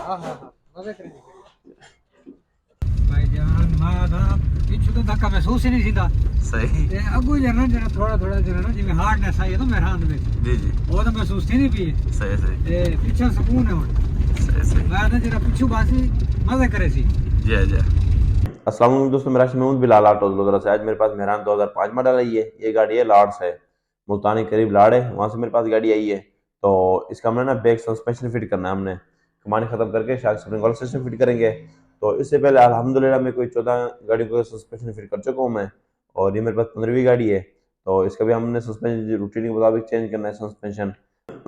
हाँ हाँ हाँ मजे करेंगे भाईजान। मारा पीछे तो धक्का महसूस ही नहीं सीधा सही ते अगू जरा जरा थोड़ा थोड़ा जरा ना जिਵੇਂ हार्डनेस आई है तो मेरे हाथ में जी जी वो तो महसूस थी नहीं पी सही सही ते पीछे सुकून है हुन सही सही मैं ना जरा पीछू बासी मजे करे सी। जय जय। अस्सलाम वालेकुम दोस्तों, मेरा नाम महमूद बिलाल ऑटो लोधरा से। आज मेरे पास मेहरान 2005 मॉडल आई है। ये गाड़ी है लाड़ से, मुल्तानी करीब लाड़ है, वहाँ से मेरे पास गाड़ी आई है। तो इसका हमने ना बैक सस्पेंशन फिट करना है। हमने कमानी खत्म करके शार्क स्प्रिंग वाला सिस्टम फिट करेंगे। तो इससे पहले अल्हम्दुलिल्लाह मैं कोई 14 गाड़ियों को सस्पेंशन फिट कर चुका हूँ मैं, और ये मेरे पास 15वीं गाड़ी है। तो इसका भी हमने सस्पेंशन रूटीन के मुताबिक चेंज करना है सस्पेंशन।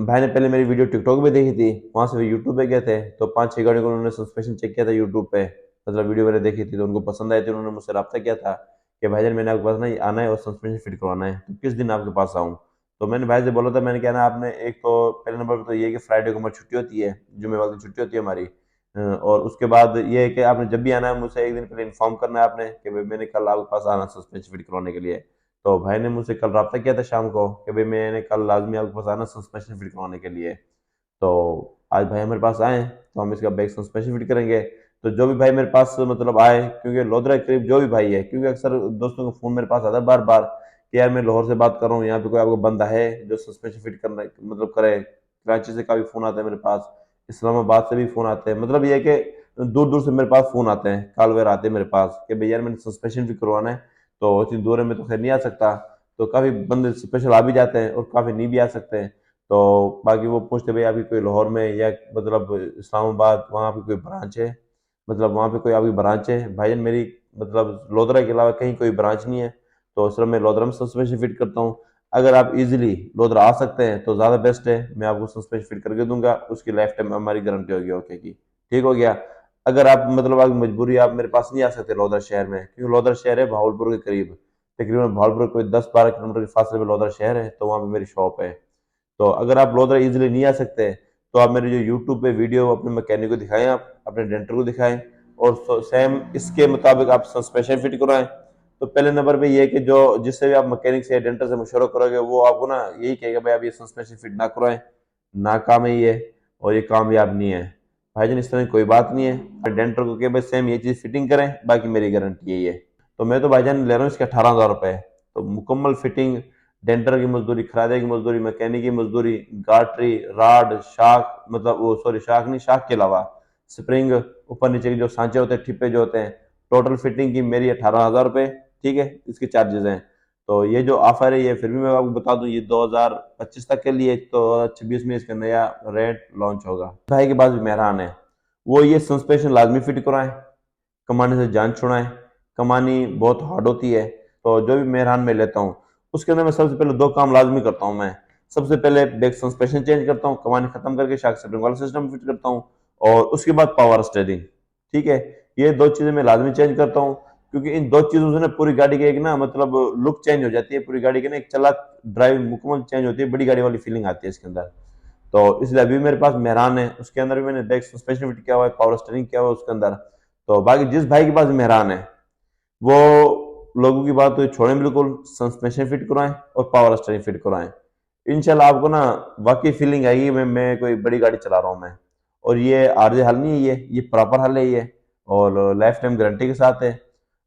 भाई ने पहले मेरी वीडियो टिकटॉक पे देखी थी, वहाँ से वे यूट्यूब पे गए थे, तो 5-6 गाड़ियों को उन्होंने सस्पेंशन चेक किया था यूट्यूब पे। मतलब वीडियो मैंने देखी थी तो उनको पसंद आई थी, उन्होंने मुझसे रब्ता किया था कि भाईजान मैंने आपके पास ना आना है और सस्पेंशन फिट करवाना है, तो किस दिन आपके पास आऊँ। तो मैंने भाई से बोला था, मैंने क्या ना आपने एक तो पहले नंबर पर तो ये है कि फ्राइडे को हमारी छुट्टी होती है, जुम्मे वाले दिन छुट्टी होती है हमारी। और उसके बाद ये है कि आपने जब भी आना है मुझसे एक दिन पहले इन्फॉर्म करना है आपने कि भाई मैंने कल आपके पास आना सस्पेंशन फिट करवाने के लिए। तो भाई ने मुझसे कल रब्ता किया था शाम को कि भाई मैंने कल लाजमी आपके पास आना सस्पेंशन फिट करवाने के लिए। तो आज भाई हमारे पास आए तो हम इसका बैक सस्पेंशन फिट करेंगे। तो जो भी भाई मेरे पास मतलब आए, क्योंकि लोधरा के करीब जो भी भाई है, क्योंकि अक्सर दोस्तों का फोन मेरे पास आता है बार बार कि यार मैं लाहौर से बात कर रहा हूँ, यहाँ पे कोई आपको बंदा है जो सस्पेंशन फिट करना मतलब करे। कराची से काफी फोन आता है मेरे पास, इस्लामाबाद से भी फोन आते हैं। मतलब ये है कि दूर दूर से मेरे पास फोन आते हैं, कॉलवेयर आते हैं मेरे पास कि भैया यार मैंने सस्पेंशन फिट करवाना है, तो इतनी दूर है मैं तो खैर नहीं आ सकता। तो काफी बंदे स्पेशल आ भी जाते हैं और काफी नहीं भी आ सकते हैं। तो बाकी वो पूछते भाई आपकी कोई लाहौर में या मतलब इस्लामाबाद वहाँ पे कोई ब्रांच है, मतलब वहाँ पे कोई आपकी ब्रांच है। भाईजान मेरी मतलब लोधरा के अलावा कहीं कोई ब्रांच नहीं है, तो सिर्फ मैं लोधरा में सस्पेंशन फिट करता हूँ। अगर आप इजीली लोधरा आ सकते हैं तो ज़्यादा बेस्ट है, मैं आपको सस्पेंशन फिट करके दूंगा, उसकी लाइफ टाइम हमारी गारंटी होगी ओके की। ठीक हो गया। अगर आप मतलब आपकी मजबूरी आप मेरे पास नहीं आ सकते लोधरा शहर में, क्योंकि लोधरा शहर है भावलपुर के करीब, तकरीबन भावलपुर कोई 10-12 किलोमीटर के फासले में लोधरा शहर है, तो वहाँ पे मेरी शॉप है। तो अगर आप लोधरा इजीली नहीं आ सकते तो आप मेरे जो यूट्यूब पे वीडियो अपने मैकेनिक को दिखाएं, आप अपने डेंटर को दिखाएं, और सेम इसके मुताबिक आप सस्पेंशन फिट करवाएं। तो पहले नंबर पे ये है कि जो जिससे भी आप मैकेनिक से या डेंटर से मशवरा करोगे वो आपको ना यही कहेगा भाई आप ये सस्पेंशन फिट ना करवाएं, नाकाम है ये और ये कामयाब नहीं है। भाईजान इस तरह की कोई बात नहीं है, डेंटर को कहे भाई सेम ये चीज़ फिटिंग करें, बाकी मेरी गारंटी यही है। तो मैं तो भाईजान ले रहा हूँ इसके 18,000 रुपये। तो मुकम्मल फिटिंग, डेंटर की मजदूरी, खरादे की मजदूरी, मैकेनिक की मजदूरी, गाटरी, राड, शाक, मतलब वो सॉरी शाक नहीं, शाक के अलावा स्प्रिंग, ऊपर नीचे के जो सांचे होते हैं, ठिप्पे जो होते हैं, टोटल फिटिंग की मेरी 18,000 रुपये। ठीक है, इसके चार्जेस हैं। तो ये जो ऑफर है ये फिर भी मैं आपको बता दूं ये 2025 तक के लिए, तो 2026 में इसका नया रेट लॉन्च होगा। भाई के पास भी मेहरान है, वो ये सस्पेंशन लाजमी फिट कराएं, कमाने से जान छुड़ाएं। कमानी बहुत हार्ड होती है, तो जो भी मेहरान में लेता हूँ उसके अंदर मैं सबसे पहले 2 काम लाजमी करता हूँ मैं। सबसे पहले बैक सस्पेंशन चेंज करता हूँ, कमानी खत्म करके शाक स्प्रिंग वाला सिस्टम फिट करता हूँ, और उसके बाद पावर स्टेयरिंग। ठीक है, ये 2 चीजें मैं लाजमी चेंज करता हूँ, क्योंकि इन 2 चीजों से ना पूरी गाड़ी की एक ना मतलब लुक चेंज हो जाती है, पूरी गाड़ी की ना एक चला ड्राइव मुकम्मल चेंज होती है, बड़ी गाड़ी वाली फीलिंग आती है इसके अंदर। तो इसलिए अभी मेरे पास मेहरान है, उसके अंदर भी मैंने बैक सस्पेंशन फिट किया हुआ है, पावर स्टेयरिंग किया हुआ है उसके अंदर। तो बाकी जिस भाई के पास मेहरान है वो लोगों की बात तो छोड़ें, बिल्कुल सस्पेंशन फिट करवाएं और पावर स्टीयरिंग फिट करवाएं। इंशाल्लाह आपको ना वाकई फीलिंग आएगी मैं कोई बड़ी गाड़ी चला रहा हूँ मैं। और ये आरजे हल नहीं है, ये प्रॉपर हल है ये, और लाइफ टाइम गारंटी के साथ है।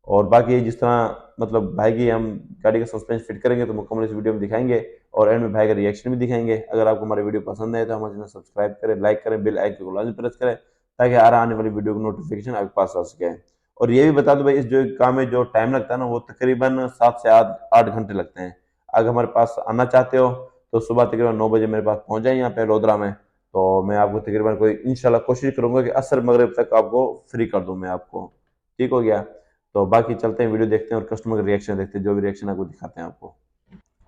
और बाकी जिस तरह मतलब भाई की हम गाड़ी का सस्पेंशन फिट करेंगे तो मुकम्मल इस वीडियो में दिखाएंगे, और एंड में भाई का रिएक्शन भी दिखाएंगे। अगर आपको हमारी वीडियो पसंद आए तो हमारे चैनल सब्सक्राइब करें, लाइक करें, बेल आइकन को लाजमी प्रेस करें, ताकि हर आने वाली वीडियो की नोटिफिकेशन आपके पास आ सके। और ये भी बता दो भाई, इस जो काम में जो टाइम लगता है ना वो तकरीबन 7 से 8 घंटे लगते हैं। अगर हमारे पास आना चाहते हो तो सुबह तकरीबन 9 बजे मेरे पास पहुंच जाए यहाँ पे लोधरा में, तो मैं आपको तकरीबन कोई इंशाल्लाह कोशिश करूंगा कि असर मगरिब तक आपको फ्री कर दूं मैं आपको। ठीक हो गया। तो बाकी चलते हैं, वीडियो देखते हैं और कस्टमर का रिएक्शन देखते हैं, जो भी रिएक्शन आपको दिखाते हैं आपको।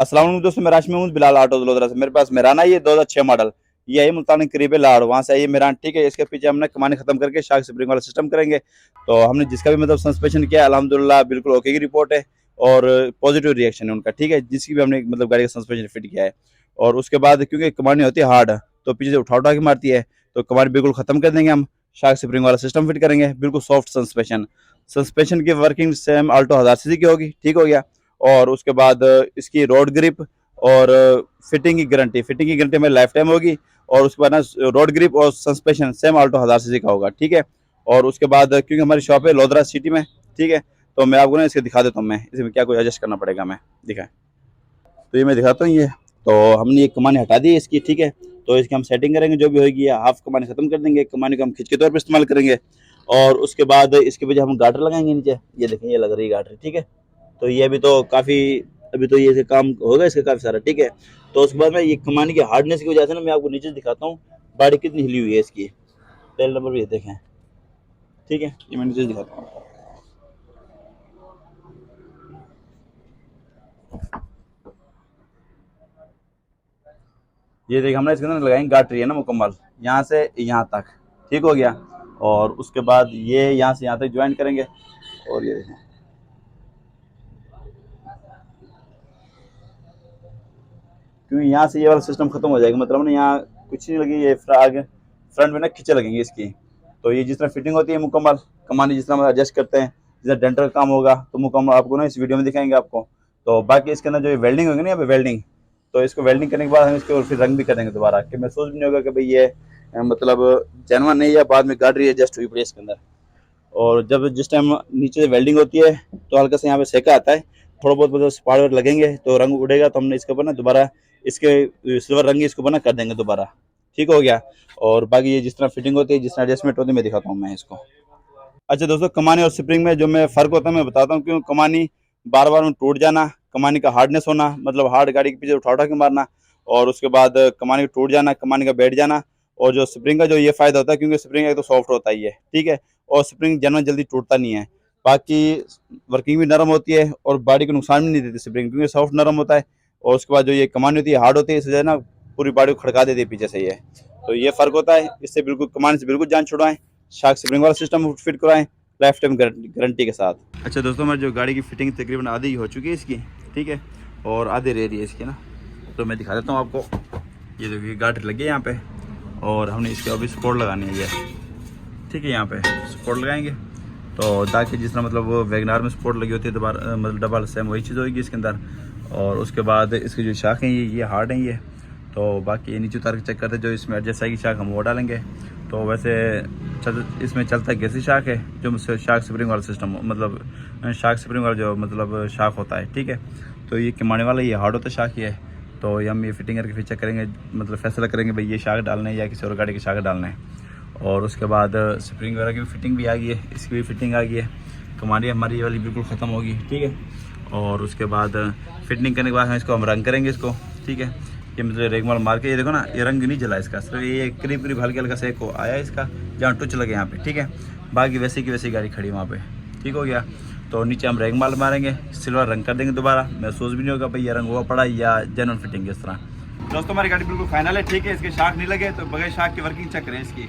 अस्सलाम वालेकुम दोस्तों, मैं राशि महमूद बिलाल ऑटो वडोदरा से। मेरे पास मेरान आई है 2006 मॉडल। ये है मुल्तान करीब लाड़, वहाँ से आई है मेरान। ठीक है, इसके पीछे हमने कमानी खत्म करके शाक स्प्रिंग वाला सिस्टम करेंगे। तो हमने जिसका भी मतलब सस्पेंशन किया अल्हम्दुलिल्लाह बिल्कुल ओके की रिपोर्ट है, और पॉजिटिव रिएक्शन है उनका। ठीक है, जिसकी भी हमने मतलब गाड़ी का सस्पेंशन फिट किया है। और उसके बाद क्योंकि कमानी होती है हार्ड, तो पीछे से उठा उठा के मारती है, तो कमानी बिल्कुल खत्म कर देंगे हम। शाक स्प्रिंग वाला सिस्टम फिट करेंगे, बिल्कुल सॉफ्ट सस्पेंशन। सस्पेंशन की वर्किंग सेम आल्टो 1000 सीसी की होगी। ठीक हो गया। और उसके बाद इसकी रोड ग्रिप और फिटिंग की गारंटी हमें लाइफ टाइम होगी। और उसके बाद ना रोड ग्रिप और सस्पेंशन सेम ऑल्टो 1000 सीसी का होगा, ठीक है। और उसके बाद क्योंकि हमारी शॉप है लोधरा सिटी में, ठीक है, तो मैं आपको ना इसके दिखा देता हूँ, मैं इसमें क्या कुछ एडजस्ट करना पड़ेगा, मैं दिखाएं तो ये मैं दिखाता हूँ। ये तो हमने ये कमानी हटा दी है इसकी, ठीक है। तो इसकी हम सेटिंग करेंगे, जो भी होगी हाफ कमानी खत्म कर देंगे, कमानी को हम खिंच के तौर पर इस्तेमाल करेंगे। और उसके बाद इसके वजह हम गार्डर लगाएंगे नीचे, ये देखें ये लग रही है गार्डर, ठीक है। तो ये अभी तो काफ़ी, अभी तो ये काम होगा इसका काफ़ी सारा, ठीक है। तो उसके बाद में ये कमानी की हार्डनेस की वजह से ना मैं आपको नीचे दिखाता हूँ बॉडी कितनी हिली हुई है इसकी। तेल नंबर भी ये देखें, ठीक है, ये मैं नीचे दिखाता हूँ। ये देखिए हमने इसके अंदर लगाएंगे गार्ड है ना मुकम्मल, यहाँ से यहाँ तक, ठीक हो गया। और उसके बाद ये यहाँ से यहाँ तक ज्वाइन करेंगे। और ये देखें क्योंकि यहाँ से ये वाला सिस्टम खत्म हो जाएगा, मतलब ना यहाँ कुछ नहीं लगी, ये आगे फ्रंट में ना खींचे लगेंगे इसकी। तो ये जिस तरह फिटिंग होती है मुकम्मल कमानी, जिस तरह हम एडजस्ट करते हैं, जिस तरह डेंटर का काम होगा तो मुकम्मल आपको ना इस वीडियो में दिखाएंगे आपको। तो बाकी इसके अंदर जो वेल्डिंग होगी ना, यहाँ पे वेल्डिंग, तो इसको वेल्डिंग करने के बाद हम इसके और फिर रंग भी कर देंगे दोबारा, कि महसूस भी नहीं होगा कि भाई ये मतलब जेनवन नहीं है, बाद में गाड़ी एडजस्ट हुई पड़ी इसके अंदर। और जब जिस टाइम नीचे से वेल्डिंग होती है तो हल्का से यहाँ पे सेका आता है, थोड़ा बहुत मतलब स्पार्क लगेंगे तो रंग उड़ेगा, तो हमने इसके ऊपर ना दोबारा इसके सिल्वर रंग इसको बना कर देंगे दोबारा, ठीक हो गया। और बाकी ये जिस तरह फिटिंग होती है, जिस तरह एडजस्टमेंट होती है, मैं दिखाता हूँ मैं इसको। अच्छा दोस्तों, कमानी और स्प्रिंग में जो मैं फ़र्क होता है मैं बताता हूँ, क्यों कमानी बार बार में टूट जाना, कमानी का हार्डनेस होना, मतलब हार्ड गाड़ी के पीछे उठा के मारना, और उसके बाद कमानी का टूट जाना, कमानी का बैठ जाना। और जो स्प्रिंग का जो ये फ़ायदा होता है, क्योंकि स्प्रिंग एक तो सॉफ्ट होता ही है, ठीक है, और स्प्रिंग जनरल जल्दी टूटता नहीं है, बाकी वर्किंग भी नरम होती है और बॉडी को नुकसान भी नहीं देती स्प्रिंग, क्योंकि सॉफ्ट नरम होता है। और उसके बाद जो ये कमानी होती है हार्ड होती है, इस वजह ना पूरी बॉडी को खड़का देती है पीछे से ये। तो ये फ़र्क होता है, इससे बिल्कुल कमानी से बिल्कुल जान छुड़वाएं, शार्क स्प्रिंग वाला सिस्टम फिट कराएं लाइफ टाइम गारंटी के साथ। अच्छा दोस्तों, हमारी जो गाड़ी की फिटिंग तकरीबन आधी हो चुकी है इसकी, ठीक है, और आधी रह रही है इसकी ना, तो मैं दिखा देता हूँ आपको। ये देखिए गाड़ी लगी है यहाँ पे, और हमने इसके अभी सपोर्ट लगानी है ये, ठीक है, यहाँ पे सपोर्ट लगाएंगे। तो ताकि जिस तरह मतलब वो वैगनार में सपोर्ट लगी होती है दोबारा, मतलब डबल सेम वही चीज़ होगी इसके अंदर। और उसके बाद इसकी जो शाख हैं ये हार्ड हैं ये, तो बाकी ये नीचे उतार के चेक करते, जो इसमें एडजस्ट आएगी शाख हम वो डालेंगे। तो वैसे इसमें चलता गैसी शाख है, जो शाख स्प्रिंग वाला सिस्टम, मतलब शाख स्प्रिंग वाला जो मतलब शाख होता है, ठीक है। तो ये किमाने वाला ये हार्ड होता है शाख ये, तो हम ये फिटिंग करके फिर चेक करेंगे, मतलब फैसला करेंगे भाई ये शाख डालना है या किसी और गाड़ी की शाख डालना है। और उसके बाद स्प्रिंग वगैरह की भी फिटिंग भी आ गई है, इसकी भी फिटिंग आ गई है, कमानी हमारी ये वाली बिल्कुल ख़त्म होगी, ठीक है। और उसके बाद फिटिंग करने के बाद हम इसको हम रंग करेंगे इसको, ठीक है। ये मतलब रेगमाल मार के, ये देखो ना ये रंग नहीं जला इसका, सिर्फ ये करीब करीब हल्का हल्का से को आया इसका, जहाँ टुच लगे यहाँ पे, ठीक है। बाकी वैसे की वैसी गाड़ी खड़ी वहाँ पे, ठीक हो गया। तो नीचे हम रेगमाल मारेंगे, सिल्वर रंग कर देंगे दोबारा, महसूस भी नहीं होगा भाई ये रंग हुआ पड़ा या जेन्युइन फिटिंग इस तरह। दोस्तों हमारी गाड़ी बिल्कुल फाइनल है, ठीक है, इसके शाख नहीं लगे, तो बगैर शाख की वर्किंग चेक करें इसकी।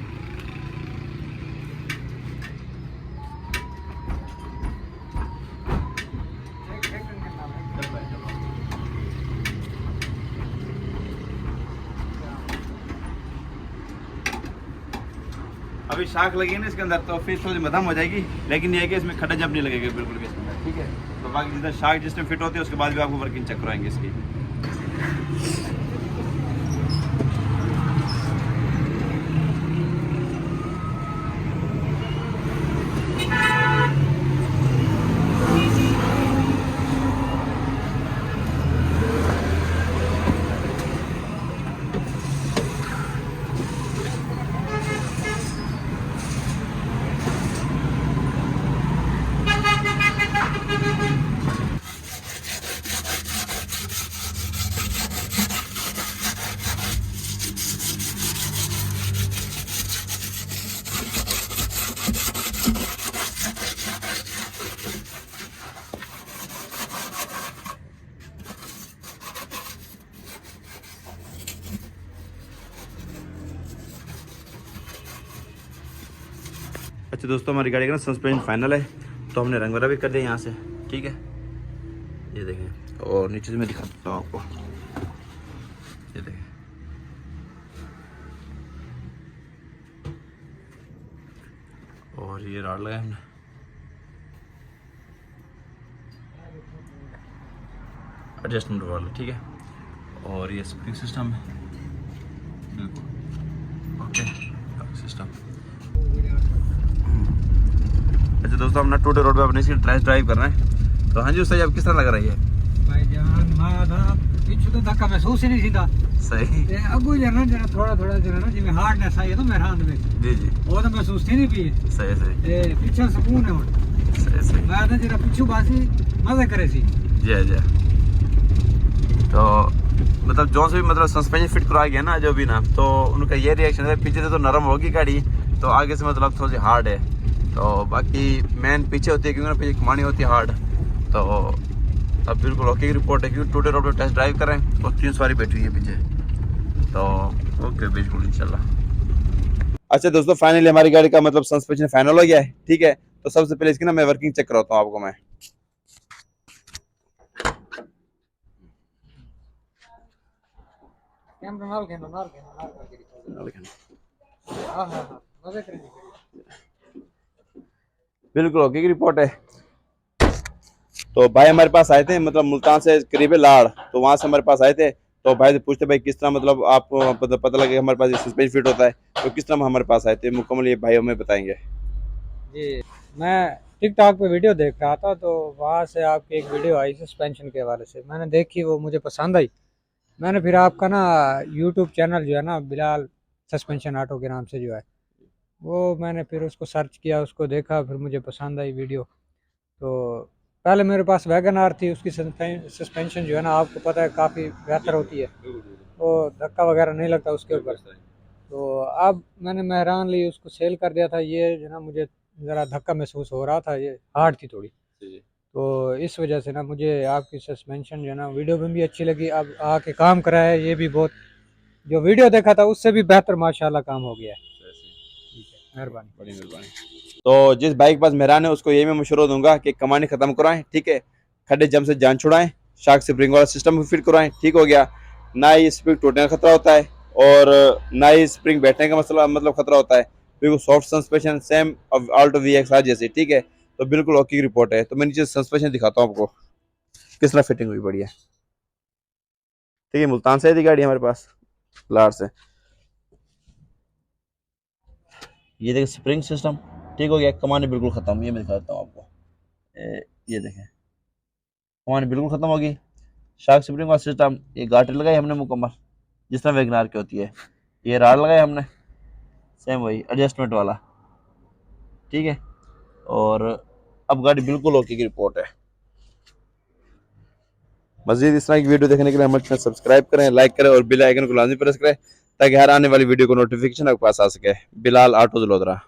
अभी शाख लगी ना इसके अंदर, तो फिर थोड़ी मध्यम हो जाएगी, लेकिन ये है कि इसमें खड्डा जब नहीं लगेगा बिल्कुल भी इसके अंदर, ठीक है। तो बाकी जितना शाख जिसमें फिट होती है उसके बाद भी आपको वर्किंग चेक कराएंगे इसकी। अच्छा दोस्तों, हमारी गाड़ी का ना सस्पेंशन फाइनल है, तो हमने रंग वगैरह भी कर दिया यहाँ से, ठीक है, ये देखें। और नीचे से मैं दिखा देता हूँ आपको, ये देखें, और ये राड लगाया हमने, एडजस्टमेंट वाला, ठीक है। और ये स्प्रिंग सिस्टम है बिल्कुल अच्छा दोस्तों, हम ना टूटे रोड पे अपने इसकी ड्राइव कर रहे हैं। तो हाँ जी उस्ताद, अब किस तरह लग रही है? भाईजान मारा पीछे तो धक्का महसूस ही नहीं सीधा। सही। ते अगू जरा जरा थोड़ा थोड़ा जरा ना जिਵੇਂ हार्डनेस आई है तो मेरे हाथ में जी जी, वो तो महसूस थी नहीं पी। सही सही ते पीछे सुकून है हुन। सही सही। मैं तो जरा पीछू बासी मजे करे सी। जी जी। तो मतलब जो से भी मतलब सस्पेंशन फिट करवा गया ना जो भी ना, तो उनका ये रिएक्शन है, पीछे से तो नरम होगी गाड़ी, तो आगे से मतलब थोड़ी सी हार्ड है। तो बाकी मेन पीछे होती है, क्योंकि ना पीछे कमानी होती है हार्ड। तो अब बिल्कुल ओके की रिपोर्ट है, क्योंकि टूटे रोड पर टेस्ट ड्राइव करें और 3 सवारी बैठी हुई है पीछे। तो ओके बिल्कुल इंशाल्लाह। अच्छा दोस्तों, फाइनली हमारी गाड़ी का मतलब सस्पेंशन फाइनल हो गया है, ठीक है। तो सबसे पहले इसकी ना मैं वर्किंग चेक कराता हूँ आपको मैं। कैमरा नाल हां हां हां मजे करे। बिल्कुल ओके की रिपोर्ट है। तो भाई हमारे पास आए थे, मतलब मुल्तान से करीब है लाड़, तो वहाँ से हमारे पास आए थे। तो भाई से पूछते भाई किस तरह मतलब आप पता लगे हमारे पास ये सस्पेंशन फिट होता है, तो किस तरह हमारे पास आए थे मुकम्मल ये भाई हमें बताएंगे। जी, मैं टिकटॉक पे वीडियो देख रहा था, तो वहाँ से आपकी एक वीडियो आई सस्पेंशन के हवाले से, मैंने देखी, वो मुझे पसंद आई। मैंने फिर आपका ना यूट्यूब चैनल जो है ना बिलाल सस्पेंशन ऑटो के नाम से जो है, वो मैंने फिर उसको सर्च किया, उसको देखा, फिर मुझे पसंद आई वीडियो। तो पहले मेरे पास वैगन आर थी, उसकी सस्पेंशन जो है ना आपको पता है काफ़ी बेहतर होती है, वो धक्का वगैरह नहीं लगता उसके ऊपर। तो अब मैंने मेहरान ली, उसको सेल कर दिया था। ये जो ना मुझे ज़रा धक्का महसूस हो रहा था, ये हार्ड थी थोड़ी, तो इस वजह से ना मुझे आपकी सस्पेंशन जो है ना वीडियो में भी अच्छी लगी, अब आके काम करा है, ये भी बहुत, जो वीडियो देखा था उससे भी बेहतर माशाल्लाह काम हो गया है। ठीक है, मेहरबानी, बड़ी मेहरबानी। तो जिस बाइक के पास मेहरान है उसको ये मैं मशवरा दूंगा कि कमानी खत्म करवाएं, ठीक है। खड्डे जम से जान छुड़ाएं, शाक स्प्रिंग वाला सिस्टम भी फिट करवाएं, ठीक हो गया। ना ही स्प्रिंग टूटने का खतरा होता है, और ना ही स्प्रिंग बैठने का मसला मतलब खतरा होता है। बिल्कुल soft suspension, same Alto VX जैसी, ठीक है। तो बिल्कुल ओके की रिपोर्ट है। तो मैं नीचे सस्पेंशन दिखाता हूँ आपको किस तरह फिटिंग हुई, बढ़िया, ठीक है। मुल्तान से थी गाड़ी हमारे पास लार से। ये देखिए स्प्रिंग सिस्टम ठीक हो गया, कमानी बिल्कुल खत्म, ये मैं दिखा देता हूँ आपको। ये देखें कमानी बिल्कुल खत्म होगी। शार्क स्प्रिंग का सिस्टम, ये गाटर लगाई हमने मुकम्मल जिस तरह वैगनार की होती है। ये राड लगाए हमने सेम वही एडजस्टमेंट वाला, ठीक है। और अब गाड़ी बिल्कुल ओके की रिपोर्ट है। मजीद इस तरह की वीडियो देखने के लिए हमारे चैनल सब्सक्राइब करें, लाइक करें और बेल आइकन को लाजमी प्रेस करें, ताकि हर आने वाली वीडियो को नोटिफिकेशन आपके पास आ सके। बिलाल ऑटो जलोदरा।